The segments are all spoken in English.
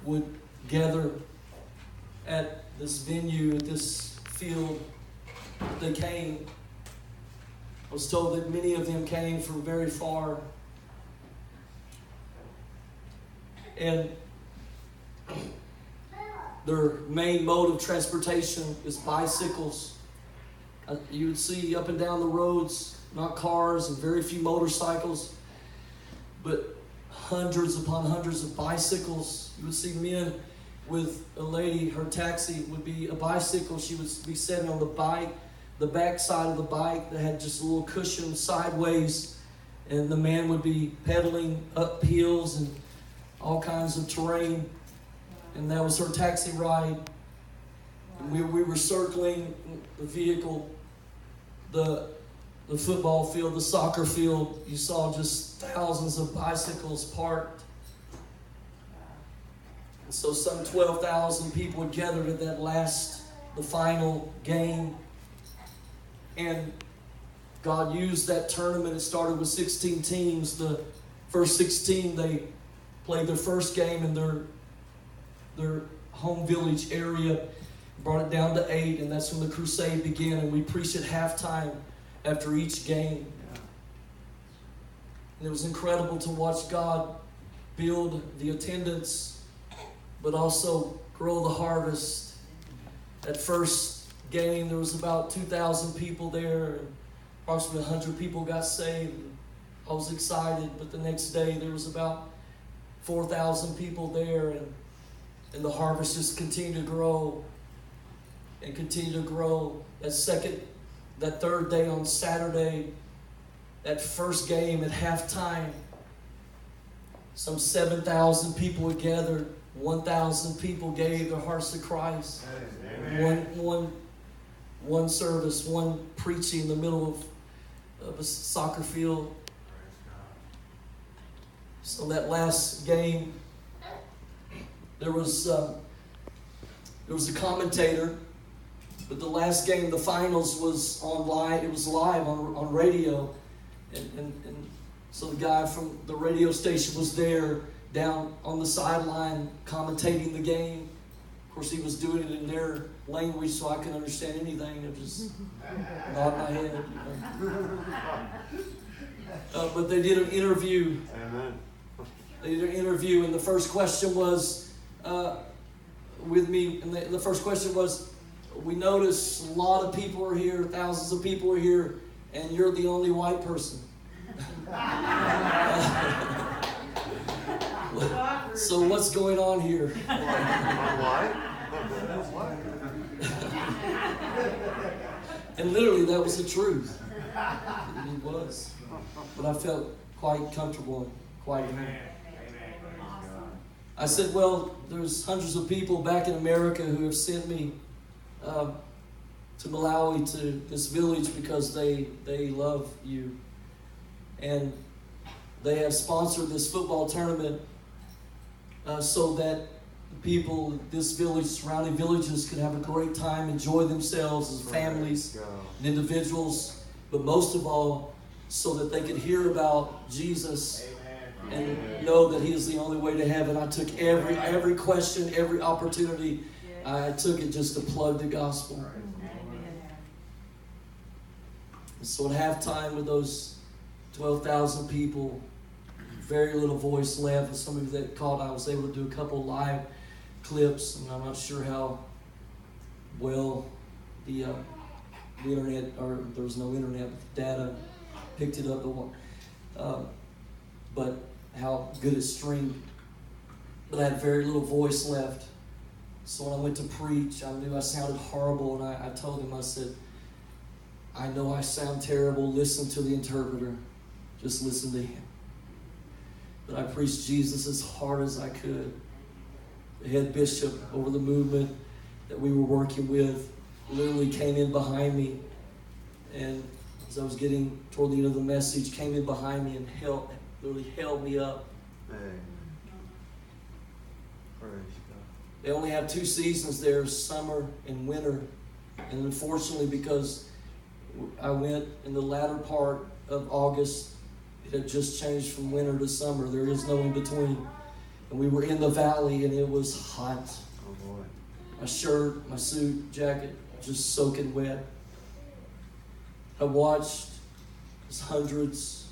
would gather at this venue, at this field. They came. I was told that many of them came from very far. And their main mode of transportation is bicycles. You would see up and down the roads, not cars and very few motorcycles, but hundreds upon hundreds of bicycles. You would see men with a lady, her taxi would be a bicycle. She would be sitting on the bike, the back side of the bike that had just a little cushion sideways, and the man would be pedaling up hills and all kinds of terrain, and that was her taxi ride. And we were circling the vehicle, the football field, the soccer field. You saw just thousands of bicycles parked. And so some 12,000 people had gathered at the final game. And God used that tournament. It started with 16 teams. The first 16, they played their first game in their home village area, brought it down to 8, and that's when the crusade began. And we preached at halftime after each game. And it was incredible to watch God build the attendance, but also grow the harvest. At first game, there was about 2,000 people there, and approximately 100 people got saved. I was excited, but the next day there was about 4,000 people there, and the harvest just continued to grow and continue to grow. That third day on Saturday, that first game at halftime, some 7,000 people had gathered. 1,000 people gave their hearts to Christ. One service, one preaching in the middle of a soccer field. So that last game, there was a commentator, but the last game, the finals, was live. It was live on radio, and so the guy from the radio station was there down on the sideline commentating the game. Of course, he was doing it in their language, so I couldn't understand anything. It was nod my head. But they did an interview. Amen. They did an interview, and the first question was with me, and the first question was, we notice a lot of people are here, thousands of people are here, and you're the only white person. So what's going on here? And literally, that was the truth. It was. But I felt quite comfortable and quite happy. I said, well, there's hundreds of people back in America who have sent me to Malawi, to this village, because they love you. And they have sponsored this football tournament so that people, this village, surrounding villages, could have a great time, enjoy themselves as families and individuals, but most of all, so that they could hear about Jesus and know that He is the only way to heaven. I took every question, every opportunity, I took it just to plug the gospel. And so at halftime, with those 12,000 people, very little voice left. And some of you that called, I was able to do a couple live clips, and I'm not sure how well the internet, or there was no internet, but the data picked it up, but how good it streamed. But I had very little voice left. So when I went to preach, I knew I sounded horrible, and I told him, I said, I know I sound terrible. Listen to the interpreter. Just listen to him. But I preached Jesus as hard as I could. The head bishop over the movement that we were working with literally came in behind me, and as I was getting toward the end of the message, came in behind me and literally held me up. Amen. Praise God. They only have 2 seasons there, summer and winter. And unfortunately, because I went in the latter part of August, it had just changed from winter to summer. There is no in between. And we were in the valley, and it was hot. Oh boy. My shirt, my suit, jacket, just soaking wet. I watched as hundreds,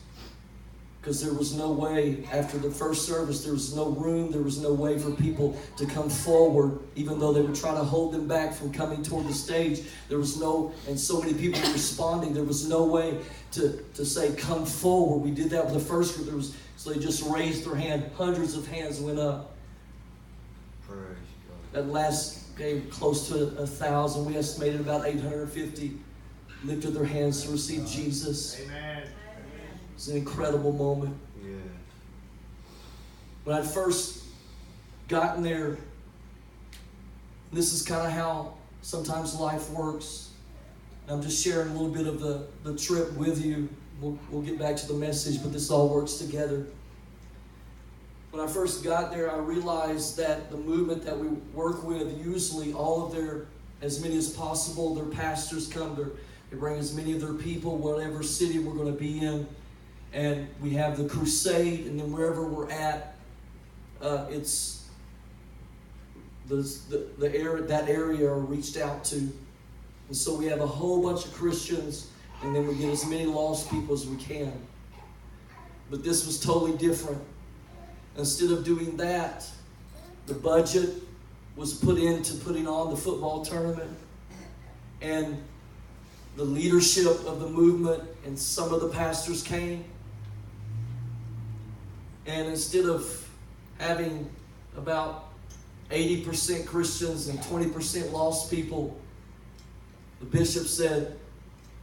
because there was no way, after the first service, there was no room, there was no way for people to come forward, even though they were trying to hold them back from coming toward the stage. There was no, and so many people were responding, there was no way to say, come forward. We did that with the first group. So they just raised their hand. Hundreds of hands went up. Praise God. That last gave close to 1,000. We estimated about 850 lifted their hands to receive Jesus. Amen. It's an incredible moment. Yeah. When I'd first gotten there, this is kind of how sometimes life works. I'm just sharing a little bit of the trip with you. We'll get back to the message, but this all works together. When I first got there, I realized that the movement that we work with, usually all of their, as many as possible, their pastors come, they bring as many of their people, whatever city we're going to be in. And we have the crusade, and then wherever we're at, it's that area are reached out to. And so we have a whole bunch of Christians, and then we get as many lost people as we can. But this was totally different. Instead of doing that, the budget was put into putting on the football tournament, and the leadership of the movement and some of the pastors came. And instead of having about 80% Christians and 20% lost people, the bishop said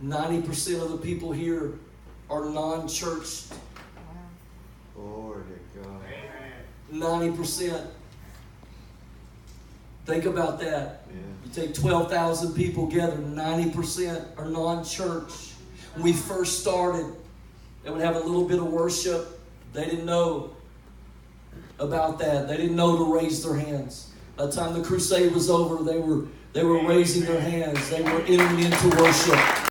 90% of the people here are non-church. Glory to God. 90%. Think about that. Yeah. You take 12,000 people together, 90% are non-church. When we first started, they would have a little bit of worship. They didn't know about that. They didn't know to raise their hands. By the time the crusade was over, they were raising their hands. They were entering into worship.